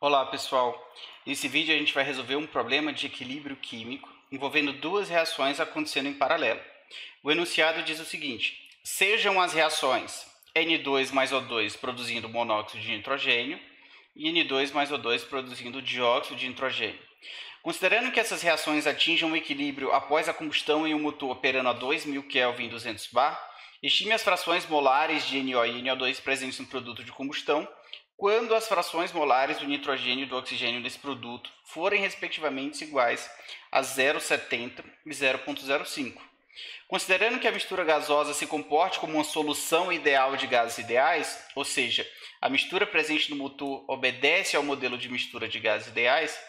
Olá pessoal, nesse vídeo a gente vai resolver um problema de equilíbrio químico envolvendo duas reações acontecendo em paralelo. O enunciado diz o seguinte: sejam as reações N2 mais O2 produzindo monóxido de nitrogênio e N2 mais O2 produzindo dióxido de nitrogênio. Considerando que essas reações atinjam um equilíbrio após a combustão em um motor operando a 2000 Kelvin em 200 bar, estime as frações molares de NO e NO2 presentes no produto de combustão quando as frações molares do nitrogênio e do oxigênio nesse produto forem respectivamente iguais a 0,70 e 0,05. Considerando que a mistura gasosa se comporte como uma solução ideal de gases ideais, ou seja, a mistura presente no motor obedece ao modelo de mistura de gases ideais,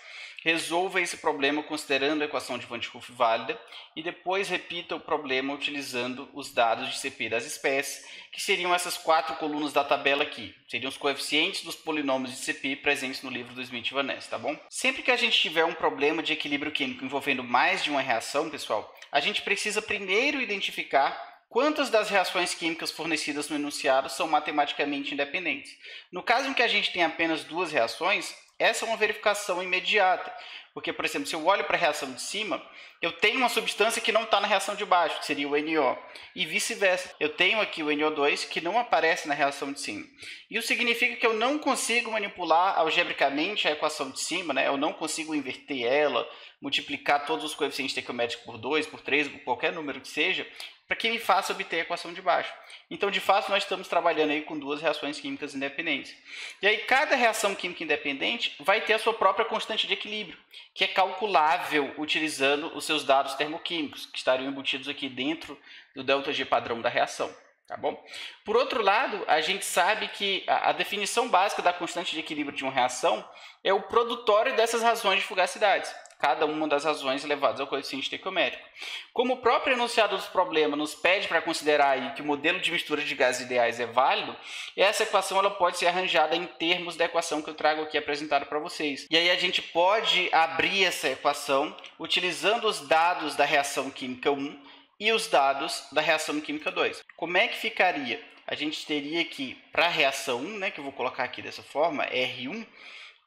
resolva esse problema considerando a equação de Van 't Hoff válida e depois repita o problema utilizando os dados de CP das espécies, que seriam essas quatro colunas da tabela aqui. Seriam os coeficientes dos polinômios de CP presentes no livro do Smith e Van Ness, tá bom? Sempre que a gente tiver um problema de equilíbrio químico envolvendo mais de uma reação, pessoal, a gente precisa primeiro identificar quantas das reações químicas fornecidas no enunciado são matematicamente independentes. No caso em que a gente tem apenas duas reações, essa é uma verificação imediata, porque, por exemplo, se eu olho para a reação de cima, eu tenho uma substância que não está na reação de baixo, que seria o NO, e vice-versa. Eu tenho aqui o NO2 que não aparece na reação de cima. Isso significa que eu não consigo manipular algebricamente a equação de cima, né? Eu não consigo inverter ela, multiplicar todos os coeficientes estequiométricos por 2, por 3, por qualquer número que seja, para que me faça obter a equação de baixo. Então, de fato, nós estamos trabalhando aí com duas reações químicas independentes. E aí, cada reação química independente vai ter a sua própria constante de equilíbrio, que é calculável utilizando os seus dados termoquímicos, que estariam embutidos aqui dentro do ΔG padrão da reação. Tá bom? Por outro lado, a gente sabe que a definição básica da constante de equilíbrio de uma reação é o produtório dessas razões de fugacidades, cada uma das razões elevadas ao coeficiente estequiométrico. Como o próprio enunciado dos problemas nos pede para considerar aí que o modelo de mistura de gases ideais é válido, essa equação ela pode ser arranjada em termos da equação que eu trago aqui apresentada para vocês. E aí a gente pode abrir essa equação utilizando os dados da reação química 1 e os dados da reação química 2. Como é que ficaria? A gente teria aqui, para a reação 1, né, que eu vou colocar aqui dessa forma, R1,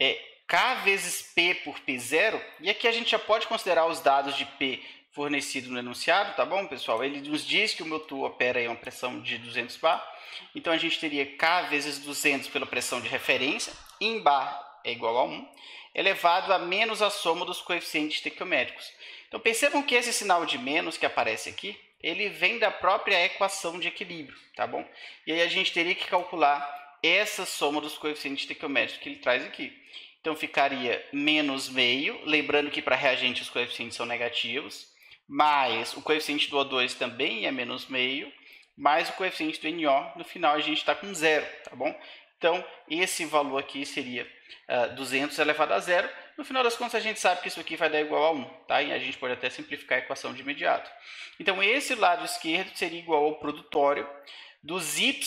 é K vezes P por P0, e aqui a gente já pode considerar os dados de P fornecidos no enunciado, tá bom, pessoal? Ele nos diz que o motor opera em uma pressão de 200 bar, então a gente teria K vezes 200 pela pressão de referência, em bar é igual a 1, elevado a menos a soma dos coeficientes estequiométricos. Então percebam que esse sinal de menos que aparece aqui, ele vem da própria equação de equilíbrio, tá bom? E aí a gente teria que calcular essa soma dos coeficientes estequiométricos que ele traz aqui. Então ficaria menos meio, lembrando que para reagente os coeficientes são negativos, mais o coeficiente do O2 também é menos meio, mais o coeficiente do NO, no final a gente está com zero, tá bom? Então esse valor aqui seria 200 elevado a zero. No final das contas, a gente sabe que isso aqui vai dar igual a 1, tá? E a gente pode até simplificar a equação de imediato. Então, esse lado esquerdo seria igual ao produtório dos y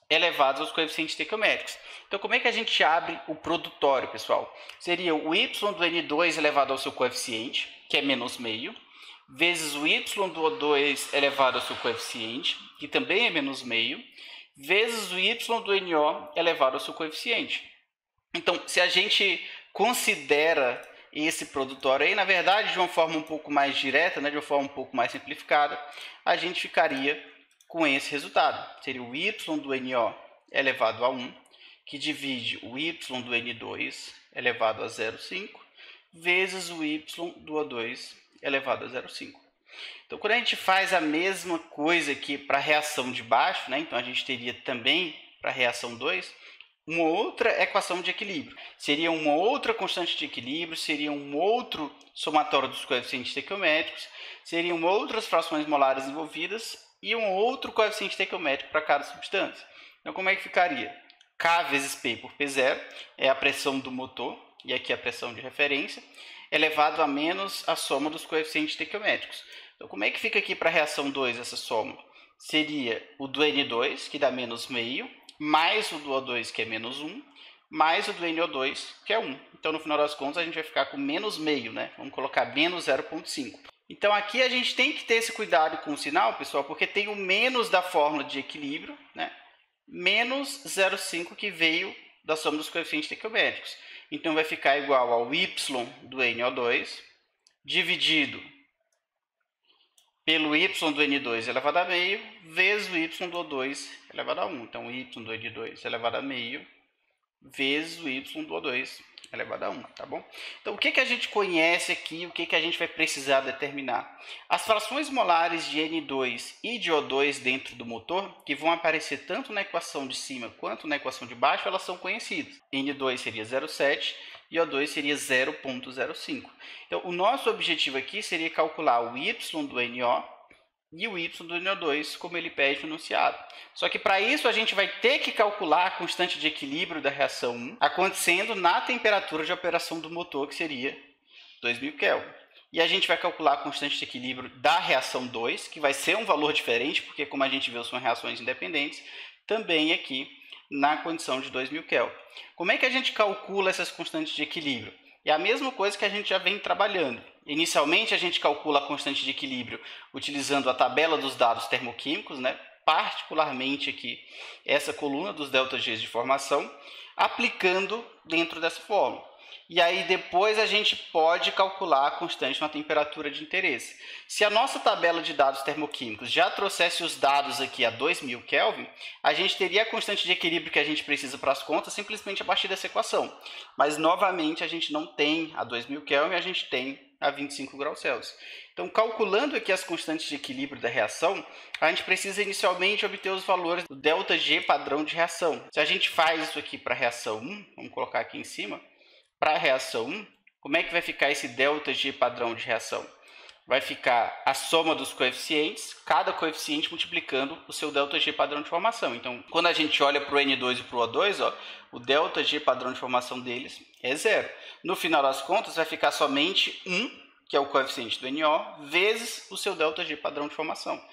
elevados aos coeficientes estequiométricos. Então, como é que a gente abre o produtório, pessoal? Seria o y do N2 elevado ao seu coeficiente, que é menos meio, vezes o y do O2 elevado ao seu coeficiente, que também é menos meio, vezes o y do NO elevado ao seu coeficiente. Então, se a gente considera esse produtório aí, na verdade, de uma forma um pouco mais direta, né, de uma forma um pouco mais simplificada, a gente ficaria com esse resultado. Seria o y do NO elevado a 1, que divide o y do N2 elevado a 0,5, vezes o y do O2 elevado a 0,5. Então, quando a gente faz a mesma coisa aqui para a reação de baixo, né, então a gente teria também para a reação 2, uma outra equação de equilíbrio. Seria uma outra constante de equilíbrio, seria um outro somatório dos coeficientes estequiométricos, seriam outras frações molares envolvidas e um outro coeficiente estequiométrico para cada substância. Então, como é que ficaria? K vezes P por P0 é a pressão do motor, e aqui a pressão de referência, elevado a menos a soma dos coeficientes estequiométricos. Então, como é que fica aqui para a reação 2 essa soma? Seria o do N2, que dá menos meio, mais o do O2, que é menos 1, mais o do NO2, que é 1. Então, no final das contas, a gente vai ficar com menos meio, né? Vamos colocar menos 0,5. Então, aqui a gente tem que ter esse cuidado com o sinal, pessoal, porque tem o menos da fórmula de equilíbrio, né? Menos 0,5 que veio da soma dos coeficientes estequiométricos. Então vai ficar igual ao y do NO2 dividido pelo y do N2 elevado a meio vezes o y do O2 elevado a 1. Então, y do N2 elevado a meio vezes o y do O2 elevado a 1, tá bom? Então, o que a gente conhece aqui, o que a gente vai precisar determinar? As frações molares de N2 e de O2 dentro do motor, que vão aparecer tanto na equação de cima quanto na equação de baixo, elas são conhecidas. N2 seria 0,7 e O2 seria 0,05. Então, o nosso objetivo aqui seria calcular o y do NO e o y do NO2, como ele pede no enunciado. Só que para isso a gente vai ter que calcular a constante de equilíbrio da reação 1 acontecendo na temperatura de operação do motor, que seria 2000 Kelvin. E a gente vai calcular a constante de equilíbrio da reação 2, que vai ser um valor diferente, porque como a gente viu são reações independentes, também aqui na condição de 2000 Kelvin. Como é que a gente calcula essas constantes de equilíbrio? É a mesma coisa que a gente já vem trabalhando. Inicialmente, a gente calcula a constante de equilíbrio utilizando a tabela dos dados termoquímicos, né? Particularmente aqui essa coluna dos ΔGs de formação, aplicando dentro dessa fórmula. E aí depois a gente pode calcular a constante na temperatura de interesse. Se a nossa tabela de dados termoquímicos já trouxesse os dados aqui a 2000 Kelvin, a gente teria a constante de equilíbrio que a gente precisa para as contas simplesmente a partir dessa equação. Mas novamente a gente não tem a 2000 Kelvin, a gente tem a 25 graus Celsius. Então, calculando aqui as constantes de equilíbrio da reação, a gente precisa inicialmente obter os valores do ΔG padrão de reação. Se a gente faz isso aqui para a reação 1, vamos colocar aqui em cima, para a reação 1, como é que vai ficar esse ΔG padrão de reação? Vai ficar a soma dos coeficientes, cada coeficiente multiplicando o seu ΔG padrão de formação. Então, quando a gente olha para o N2 e para o O2, ó, o ΔG padrão de formação deles é 0. No final das contas, vai ficar somente 1, que é o coeficiente do NO, vezes o seu ΔG padrão de formação.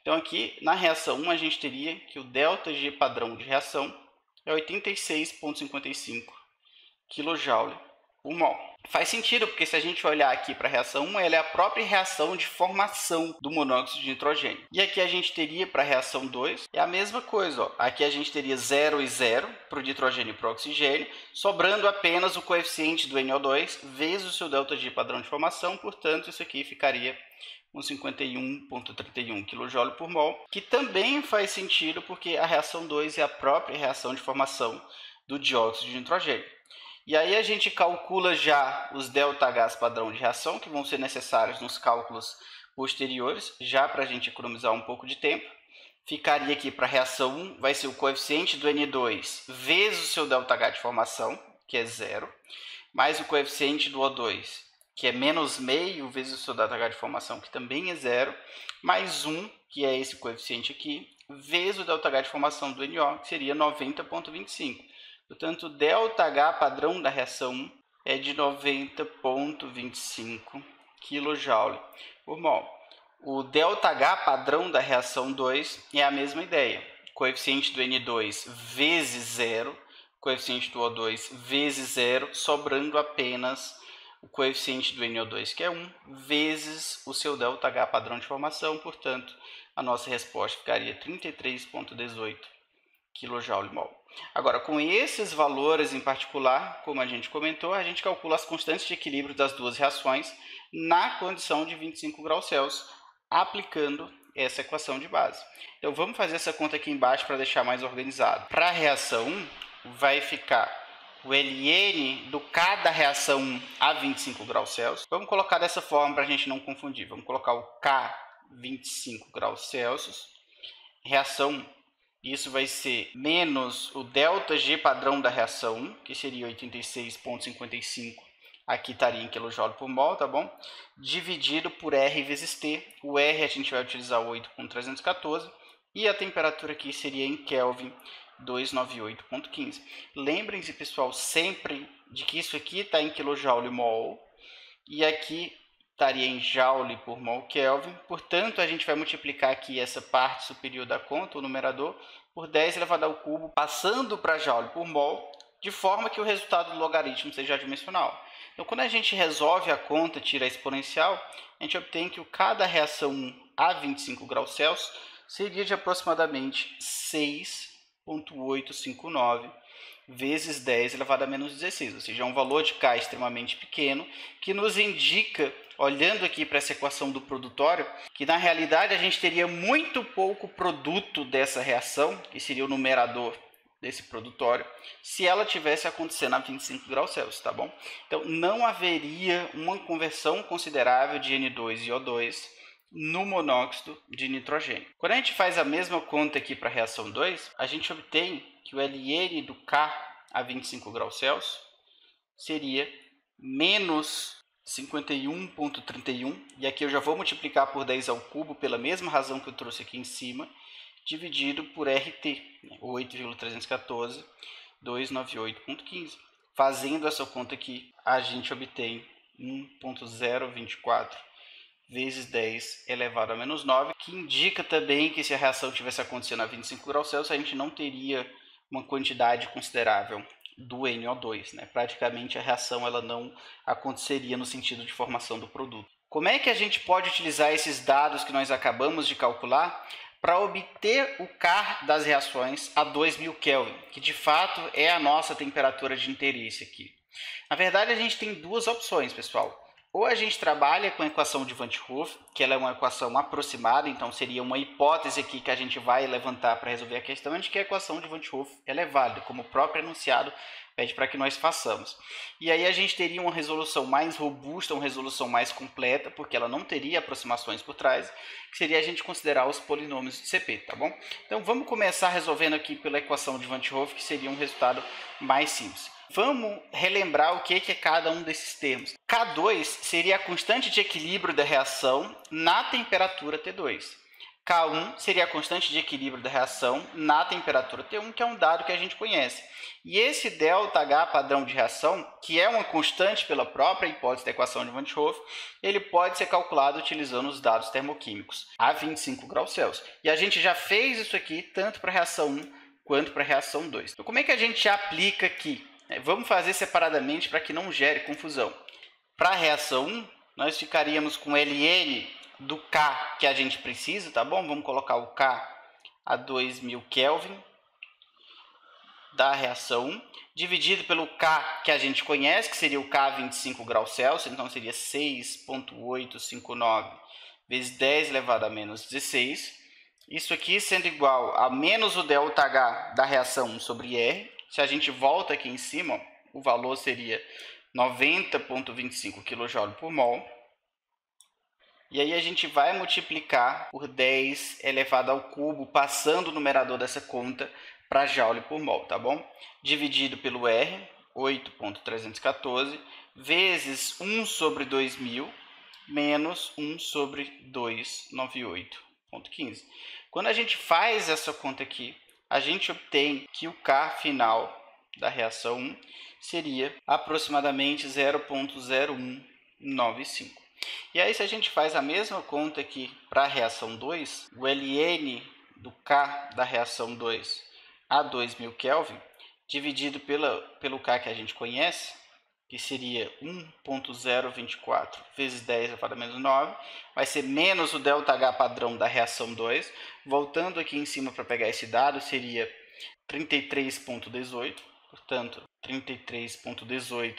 Então, aqui na reação 1, a gente teria que o ΔG padrão de reação é 86,55 kJ por mol. Faz sentido, porque se a gente olhar aqui para a reação 1, ela é a própria reação de formação do monóxido de nitrogênio. E aqui a gente teria para a reação 2, é a mesma coisa. Ó. Aqui a gente teria 0 e 0 para o nitrogênio e para o oxigênio, sobrando apenas o coeficiente do NO2 vezes o seu ΔG padrão de formação, portanto, isso aqui ficaria com 51,31 kJ por mol, que também faz sentido porque a reação 2 é a própria reação de formação do dióxido de nitrogênio. E aí a gente calcula já os ΔHs padrão de reação, que vão ser necessários nos cálculos posteriores, já para a gente economizar um pouco de tempo. Ficaria aqui para a reação 1, vai ser o coeficiente do N2 vezes o seu ΔH de formação, que é 0, mais o coeficiente do O2, que é menos meio, vezes o seu ΔH de formação, que também é 0, mais 1, que é esse coeficiente aqui, vezes o ΔH de formação do NO, que seria 90,25. Portanto, o ΔH padrão da reação 1 é de 90,25 kJ por mol. O ΔH padrão da reação 2 é a mesma ideia. Coeficiente do N2 vezes 0, coeficiente do O2 vezes 0, sobrando apenas o coeficiente do NO2, que é 1, vezes o seu ΔH padrão de formação. Portanto, a nossa resposta ficaria 33,18 kJ/mol. Agora, com esses valores em particular, como a gente comentou, a gente calcula as constantes de equilíbrio das duas reações na condição de 25 graus Celsius, aplicando essa equação de base. Então, vamos fazer essa conta aqui embaixo para deixar mais organizado. Para a reação 1, vai ficar o ln do K da reação 1 a 25 graus Celsius. Vamos colocar dessa forma para a gente não confundir. Vamos colocar o K 25 graus Celsius, reação 1. Isso vai ser menos o ΔG padrão da reação 1, que seria 86,55, aqui estaria em kJ por mol, tá bom? Dividido por R vezes T. O R a gente vai utilizar 8,314 e a temperatura aqui seria em Kelvin 298,15. Lembrem-se, pessoal, sempre de que isso aqui está em kJ/mol e aqui estaria em joule por mol Kelvin. Portanto, a gente vai multiplicar aqui essa parte superior da conta, o numerador, por 10 elevado ao cubo, passando para joule por mol, de forma que o resultado do logaritmo seja adimensional. Então, quando a gente resolve a conta, tira a exponencial, a gente obtém que o K da reação 1 a 25 graus Celsius seria de aproximadamente 6,859 vezes 10 elevado a menos 16, ou seja, é um valor de K extremamente pequeno, que nos indica, olhando aqui para essa equação do produtório, que na realidade a gente teria muito pouco produto dessa reação, que seria o numerador desse produtório, se ela tivesse acontecendo a 25 graus Celsius, tá bom? Então, não haveria uma conversão considerável de N2 e O2 no monóxido de nitrogênio. Quando a gente faz a mesma conta aqui para a reação 2, a gente obtém que o Ln do K a 25 graus Celsius seria menos 51,31, e aqui eu já vou multiplicar por 10 ao cubo pela mesma razão que eu trouxe aqui em cima, dividido por RT, 8,314, 298,15. Fazendo essa conta aqui, a gente obtém 1,024 vezes 10 elevado a menos 9, que indica também que se a reação tivesse acontecendo a 25 graus Celsius, a gente não teria uma quantidade considerável do NO2, né? Praticamente a reação ela não aconteceria no sentido de formação do produto. Como é que a gente pode utilizar esses dados que nós acabamos de calcular para obter o K das reações a 2000 Kelvin, que de fato é a nossa temperatura de interesse aqui? Na verdade, a gente tem duas opções, pessoal. Ou a gente trabalha com a equação de Van't Hoff, que ela é uma equação aproximada, então seria uma hipótese aqui que a gente vai levantar para resolver a questão, de que a equação de Van't Hoff ela é válida, como o próprio enunciado pede para que nós façamos. E aí a gente teria uma resolução mais robusta, uma resolução mais completa, porque ela não teria aproximações por trás, que seria a gente considerar os polinômios de CP, tá bom? Então vamos começar resolvendo aqui pela equação de Van't Hoff, que seria um resultado mais simples. Vamos relembrar o que é cada um desses termos. K2 seria a constante de equilíbrio da reação na temperatura T2. K1 seria a constante de equilíbrio da reação na temperatura T1, que é um dado que a gente conhece. E esse ΔH padrão de reação, que é uma constante pela própria hipótese da equação de Van't Hoff, ele pode ser calculado utilizando os dados termoquímicos a 25 graus Celsius. E a gente já fez isso aqui tanto para a reação 1 quanto para a reação 2. Então, como é que a gente aplica aqui? Vamos fazer separadamente para que não gere confusão. Para a reação 1, nós ficaríamos com Ln do K que a gente precisa, tá bom? Vamos colocar o K a 2000 Kelvin da reação 1, dividido pelo K que a gente conhece, que seria o K a 25 graus Celsius, então seria 6,859 vezes 10 elevado a menos 16. Isso aqui sendo igual a menos o ΔH da reação 1 sobre R. Se a gente volta aqui em cima, o valor seria 90,25 kJ por mol. E aí a gente vai multiplicar por 10 elevado ao cubo, passando o numerador dessa conta para joule por mol, tá bom? Dividido pelo R, 8,314, vezes 1 sobre 2000, menos 1 sobre 298,15. Quando a gente faz essa conta aqui, a gente obtém que o K final da reação 1 seria aproximadamente 0,0195. E aí, se a gente faz a mesma conta aqui para a reação 2, o Ln do K da reação 2 a 2000 Kelvin, dividido pelo K que a gente conhece, que seria 1,024 vezes 10 elevado a menos 9, vai ser menos o ΔH padrão da reação 2. Voltando aqui em cima para pegar esse dado, seria 33,18, portanto, 33,18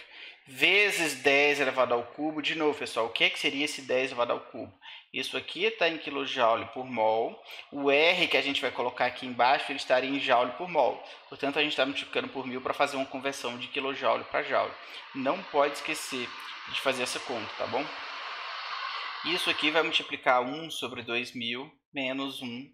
vezes 10 elevado ao cubo. De novo, pessoal, o que seria esse 10 elevado ao cubo? Isso aqui está em kJ por mol. O R que a gente vai colocar aqui embaixo, ele estaria em joule por mol. Portanto, a gente está multiplicando por 1000 para fazer uma conversão de kJ para joule. Não pode esquecer de fazer essa conta, tá bom? Isso aqui vai multiplicar 1 sobre 2000 menos 1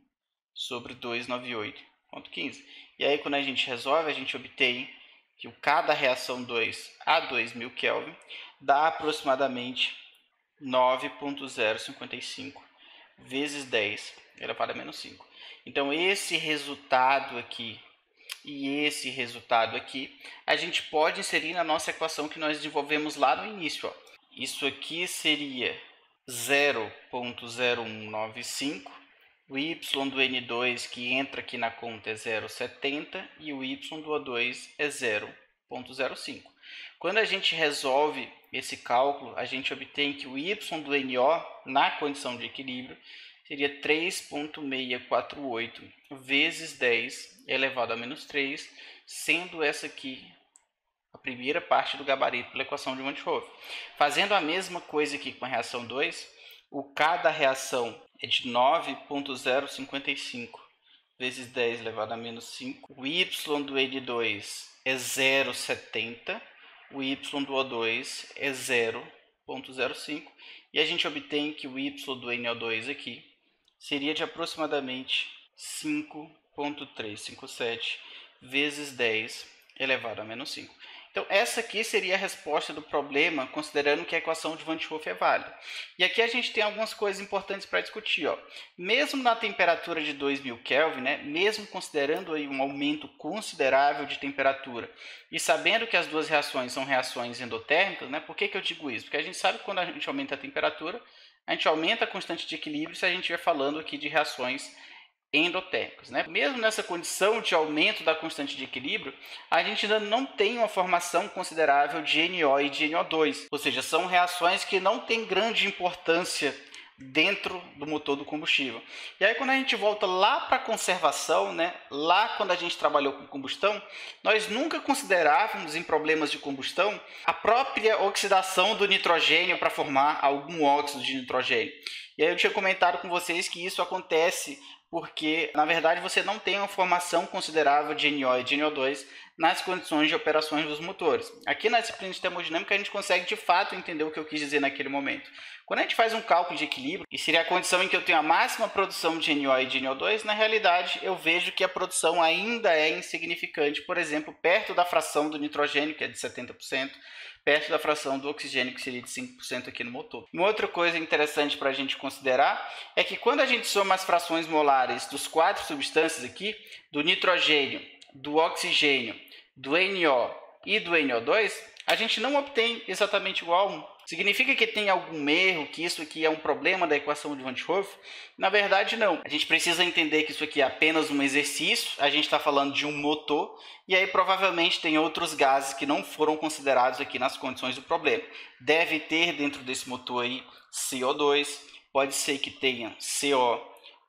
sobre 298,15. E aí, quando a gente resolve, a gente obtém que o K da reação 2 a 2000 Kelvin dá aproximadamente 9,055 vezes 10 elevado a menos 5. Então, esse resultado aqui e esse resultado aqui, a gente pode inserir na nossa equação que nós desenvolvemos lá no início. Ó. Isso aqui seria 0,0195. O y do N2 que entra aqui na conta é 0,70 e o y do O2 é 0,05. Quando a gente resolve esse cálculo, a gente obtém que o y do NO na condição de equilíbrio seria 3,648 vezes 10 elevado a menos 3, sendo essa aqui a primeira parte do gabarito pela equação de Van 't Hoff. Fazendo a mesma coisa aqui com a reação 2, o K da reação é de 9,055 vezes 10 elevado a menos 5. O Y do N2 é 0,70. O Y do O2 é 0,05. E a gente obtém que o Y do NO2 aqui seria de aproximadamente 5,357 vezes 10 elevado a menos 5. Então, essa aqui seria a resposta do problema, considerando que a equação de Van 't Hoff é válida. E aqui a gente tem algumas coisas importantes para discutir. Ó. Mesmo na temperatura de 2000 Kelvin, né, mesmo considerando aí um aumento considerável de temperatura, e sabendo que as duas reações são reações endotérmicas, né, por que eu digo isso? Porque a gente sabe que quando a gente aumenta a temperatura, a gente aumenta a constante de equilíbrio se a gente estiver falando aqui de reações endotérmicos, né? Mesmo nessa condição de aumento da constante de equilíbrio, a gente ainda não tem uma formação considerável de NO e de NO2, ou seja, são reações que não têm grande importância dentro do motor do combustível. E aí quando a gente volta lá para a conservação, né? Lá quando a gente trabalhou com combustão, nós nunca considerávamos em problemas de combustão a própria oxidação do nitrogênio para formar algum óxido de nitrogênio. E aí eu tinha comentado com vocês que isso acontece porque, na verdade, você não tem uma formação considerável de NO e de NO2 nas condições de operações dos motores. Aqui na disciplina de termodinâmica, a gente consegue, de fato, entender o que eu quis dizer naquele momento. Quando a gente faz um cálculo de equilíbrio, e seria a condição em que eu tenho a máxima produção de NO e de NO2, na realidade, eu vejo que a produção ainda é insignificante, por exemplo, perto da fração do nitrogênio, que é de 70%, perto da fração do oxigênio, que seria de 5% aqui no motor. Uma outra coisa interessante para a gente considerar é que quando a gente soma as frações molares dos 4 substâncias aqui, do nitrogênio, do oxigênio, do NO e do NO2, a gente não obtém exatamente igual a 1. Significa que tem algum erro, que isso aqui é um problema da equação de Van 't Hoff? Na verdade, não. A gente precisa entender que isso aqui é apenas um exercício, a gente está falando de um motor, e aí provavelmente tem outros gases que não foram considerados aqui nas condições do problema. Deve ter dentro desse motor aí CO2, pode ser que tenha CO,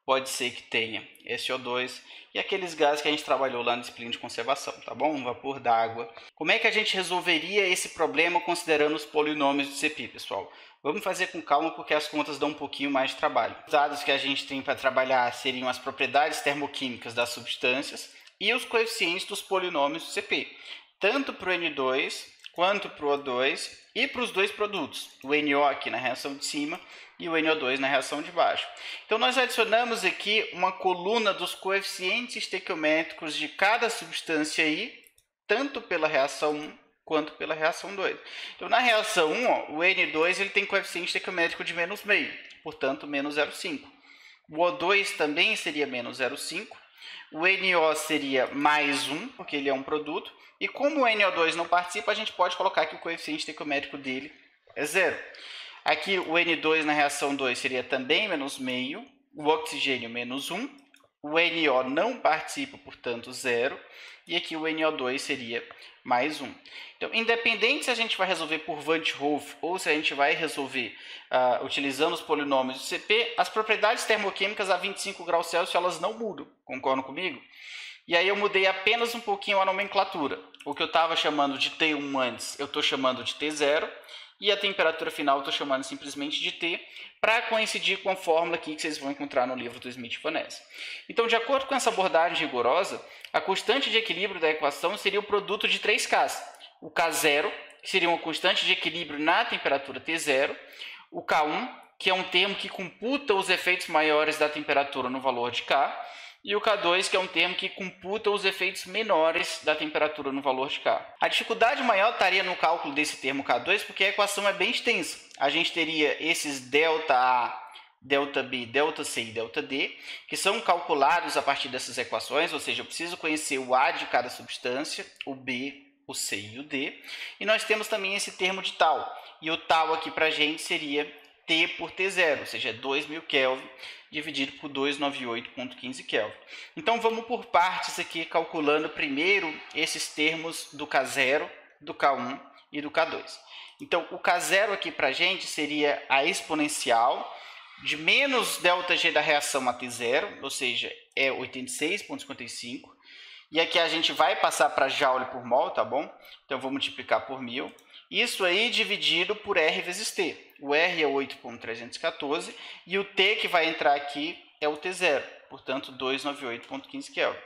pode ser que tenha SO2, e aqueles gases que a gente trabalhou lá na disciplina de conservação, tá bom? Vapor d'água. Como é que a gente resolveria esse problema considerando os polinômios do CP, pessoal? Vamos fazer com calma porque as contas dão um pouquinho mais de trabalho. Os dados que a gente tem para trabalhar seriam as propriedades termoquímicas das substâncias e os coeficientes dos polinômios do CP, tanto para o N2 quanto para o O2 e para os dois produtos, o NO aqui na reação de cima e o NO2 na reação de baixo. Então, nós adicionamos aqui uma coluna dos coeficientes estequiométricos de cada substância aí, tanto pela reação 1 quanto pela reação 2. Então, na reação 1, ó, o N2 ele tem coeficiente estequiométrico de menos meio, portanto, menos 0,5. O O2 também seria menos 0,5. O NO seria mais 1, porque ele é um produto. E como o NO2 não participa, a gente pode colocar que o coeficiente estequiométrico dele é 0. Aqui o N2 na reação 2 seria também menos meio, o oxigênio menos 1, o NO não participa, portanto 0, e aqui o NO2 seria mais 1. Então, independente se a gente vai resolver por Van 't Hoff ou se a gente vai resolver utilizando os polinômios do CP, as propriedades termoquímicas a 25 graus Celsius elas não mudam, concordam comigo? E aí eu mudei apenas um pouquinho a nomenclatura. O que eu estava chamando de T1 antes, eu estou chamando de T0, e a temperatura final eu estou chamando simplesmente de T, para coincidir com a fórmula aqui que vocês vão encontrar no livro do Smith e Van Ness. Então, de acordo com essa abordagem rigorosa, a constante de equilíbrio da equação seria o produto de 3 Ks. O K0, que seria uma constante de equilíbrio na temperatura T0, o K1, que é um termo que computa os efeitos maiores da temperatura no valor de K, e o K2, que é um termo que computa os efeitos menores da temperatura no valor de K. A dificuldade maior estaria no cálculo desse termo K2, porque a equação é bem extensa. A gente teria esses ΔA, ΔB, ΔC e ΔD, que são calculados a partir dessas equações, ou seja, eu preciso conhecer o A de cada substância, o B, o C e o D. E nós temos também esse termo de tal. E o tal aqui para a gente seria T por T0, ou seja, 2000 Kelvin dividido por 298,15 Kelvin. Então, vamos por partes aqui, calculando primeiro esses termos do K0, do K1 e do K2. Então, o K0 aqui para a gente seria a exponencial de menos ΔG da reação a T0, ou seja, é 86,55. E aqui a gente vai passar para joule por mol, tá bom? Então eu vou multiplicar por 1000. Isso aí dividido por R vezes T. O R é 8.314 e o T que vai entrar aqui é o T0, portanto 298.15 Kelvin.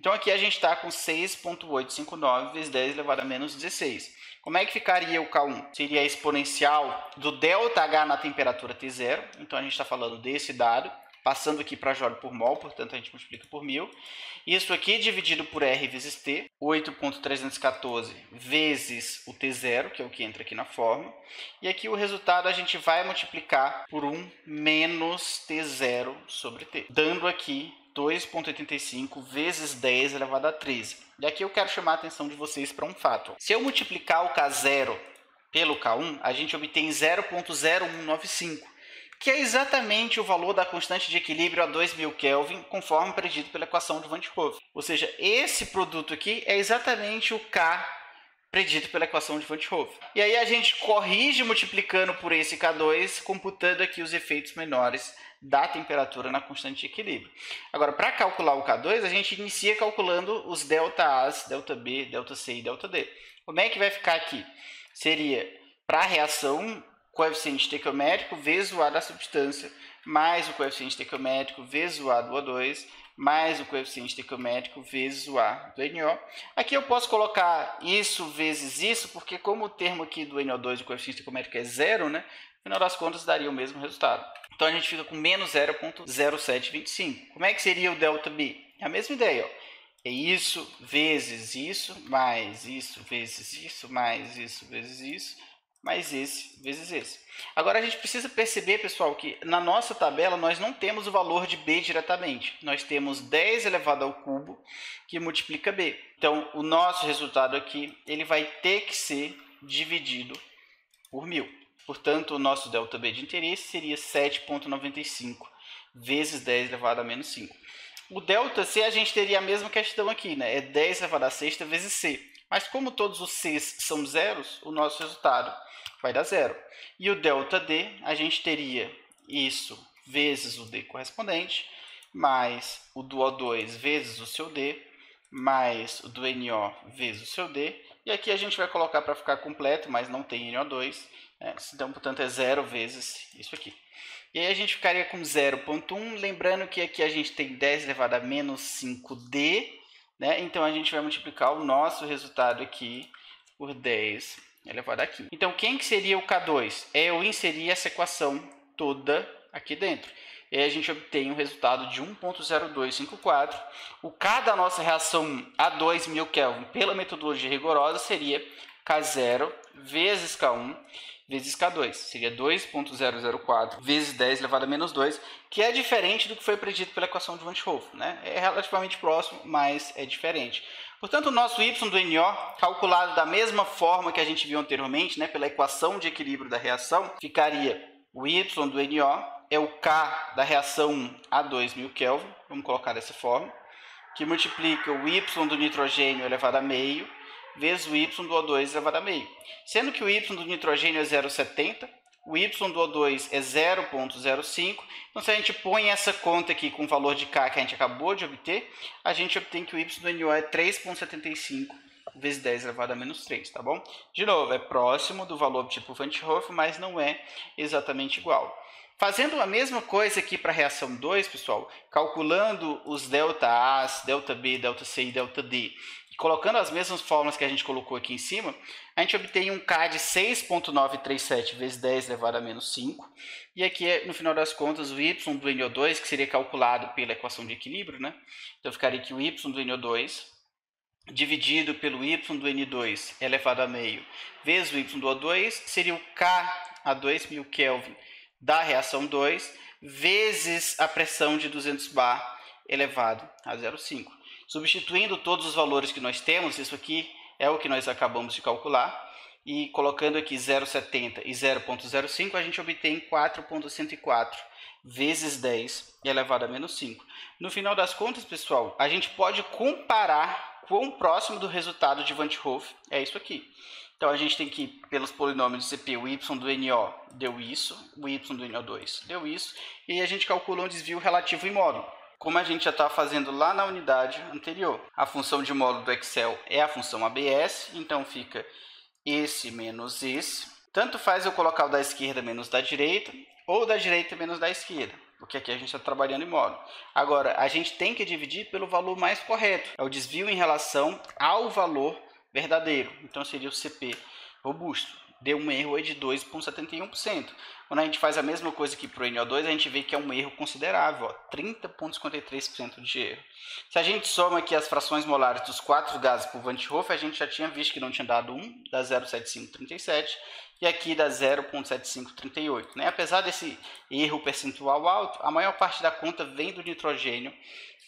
Então aqui a gente está com 6.859 vezes 10 elevado a menos 16. Como é que ficaria o K1? Seria a exponencial do ΔH na temperatura T0, então a gente está falando desse dado, passando aqui para joule por mol, portanto a gente multiplica por 1000. Isso aqui dividido por R vezes T, 8.314 vezes o T0, que é o que entra aqui na fórmula. E aqui o resultado a gente vai multiplicar por 1 menos T0 sobre T, dando aqui 2.85 vezes 10 elevado a 13. E aqui eu quero chamar a atenção de vocês para um fato. Se eu multiplicar o K0 pelo K1, a gente obtém 0.0195. Que é exatamente o valor da constante de equilíbrio a 2000 Kelvin, conforme predito pela equação de Van 't Hoff. Ou seja, esse produto aqui é exatamente o K predito pela equação de Van 't Hoff. E aí a gente corrige multiplicando por esse K2, computando aqui os efeitos menores da temperatura na constante de equilíbrio. Agora, para calcular o K2, a gente inicia calculando os ΔAs, ΔB, ΔC e ΔD. Como é que vai ficar aqui? Seria, para a reação, coeficiente estequiométrico vezes o A da substância, mais o coeficiente estequiométrico vezes o A do O2, mais o coeficiente estequiométrico vezes o A do NO. Aqui eu posso colocar isso vezes isso, porque como o termo aqui do NO2, o coeficiente estequiométrico é zero, né? No final das contas daria o mesmo resultado. Então a gente fica com menos 0.0725. Como é que seria o ΔB? É a mesma ideia, ó. É isso vezes isso, mais isso vezes isso, mais isso vezes isso, mais esse vezes esse. Agora a gente precisa perceber, pessoal, que na nossa tabela nós não temos o valor de B diretamente. Nós temos 10 elevado ao cubo que multiplica B. Então o nosso resultado aqui ele vai ter que ser dividido por 1000. Portanto, o nosso ΔB de interesse seria 7,95 vezes 10 elevado a menos 5. O ΔC a gente teria a mesma questão aqui, né? É 10 elevado a sexta vezes C. Mas como todos os Cs são zeros, o nosso resultado vai dar zero. E o ΔD, a gente teria isso vezes o D correspondente, mais o do O2 vezes o seu D, mais o do NO vezes o seu D. E aqui a gente vai colocar para ficar completo, mas não tem NO2. Então, portanto, é zero vezes isso aqui. E aí a gente ficaria com 0,1. Lembrando que aqui a gente tem 10 elevado a menos 5D. Né? Então, a gente vai multiplicar o nosso resultado aqui por 10 elevado a 15. Então, quem que seria o K2? Eu inserir essa equação toda aqui dentro. E aí a gente obtém um resultado de 1.0254. O K da nossa reação a 2000 Kelvin pela metodologia rigorosa seria K0 vezes K1 vezes K2. Seria 2.004 vezes 10 elevado a menos 2, que é diferente do que foi predito pela equação de Van 't Hoff. Né? É relativamente próximo, mas é diferente. Portanto, o nosso Y do NO, calculado da mesma forma que a gente viu anteriormente, né, pela equação de equilíbrio da reação, ficaria o Y do NO é o K da reação a 2000 Kelvin, vamos colocar dessa forma, que multiplica o Y do nitrogênio elevado a meio, vezes o Y do O2 elevado a meio. Sendo que o Y do nitrogênio é 0,70, o Y do O2 é 0,05. Então, se a gente põe essa conta aqui com o valor de K que a gente acabou de obter, a gente obtém que o Y do NO é 3,75 vezes 10 elevado a menos 3, tá bom? De novo, é próximo do valor tipo Van 't Hoff, mas não é exatamente igual. Fazendo a mesma coisa aqui para a reação 2, pessoal, calculando os ΔAs, ΔB, ΔC e ΔD, colocando as mesmas fórmulas que a gente colocou aqui em cima, a gente obtém um K de 6.937 vezes 10 elevado a menos 5. E aqui, no final das contas, o Y do NO2, que seria calculado pela equação de equilíbrio, né? Então, ficaria aqui o Y do NO2 dividido pelo Y do N2 elevado a meio vezes o Y do O2, seria o K a 2000 Kelvin da reação 2, vezes a pressão de 200 bar elevado a 0,5. Substituindo todos os valores que nós temos, isso aqui é o que nós acabamos de calcular, e colocando aqui 0,70 e 0,05, a gente obtém 4,104 vezes 10 elevado a menos 5. No final das contas, pessoal, a gente pode comparar quão próximo do resultado de Van 't Hoff é isso aqui. Então, a gente tem que, pelos polinômios de CP, o Y do NO deu isso, o Y do NO2 deu isso, e a gente calcula um desvio relativo imóvel. como a gente já está fazendo lá na unidade anterior. A função de módulo do Excel é a função ABS, então fica esse menos esse. Tanto faz eu colocar o da esquerda menos da direita, ou da direita menos da esquerda, porque aqui a gente está trabalhando em módulo. Agora, a gente tem que dividir pelo valor mais correto, é o desvio em relação ao valor verdadeiro. Então, seria o CP robusto. Deu um erro aí de 2,71%. Quando a gente faz a mesma coisa aqui para o NO2, a gente vê que é um erro considerável, 30,53% de erro. Se a gente soma aqui as frações molares dos 4 gases por Van 't Hoff, a gente já tinha visto que não tinha dado 1, dá 0,7537, e aqui dá 0,7538. Né? Apesar desse erro percentual alto, a maior parte da conta vem do nitrogênio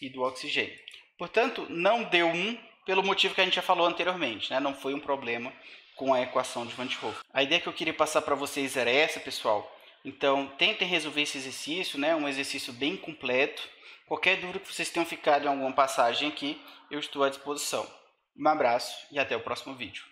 e do oxigênio. Portanto, não deu 1 pelo motivo que a gente já falou anteriormente, né? Não foi um problema com a equação de Van 't Hoff. A ideia que eu queria passar para vocês era essa, pessoal. Então, tentem resolver esse exercício, né? Um exercício bem completo. Qualquer dúvida que vocês tenham ficado em alguma passagem aqui, eu estou à disposição. Um abraço e até o próximo vídeo.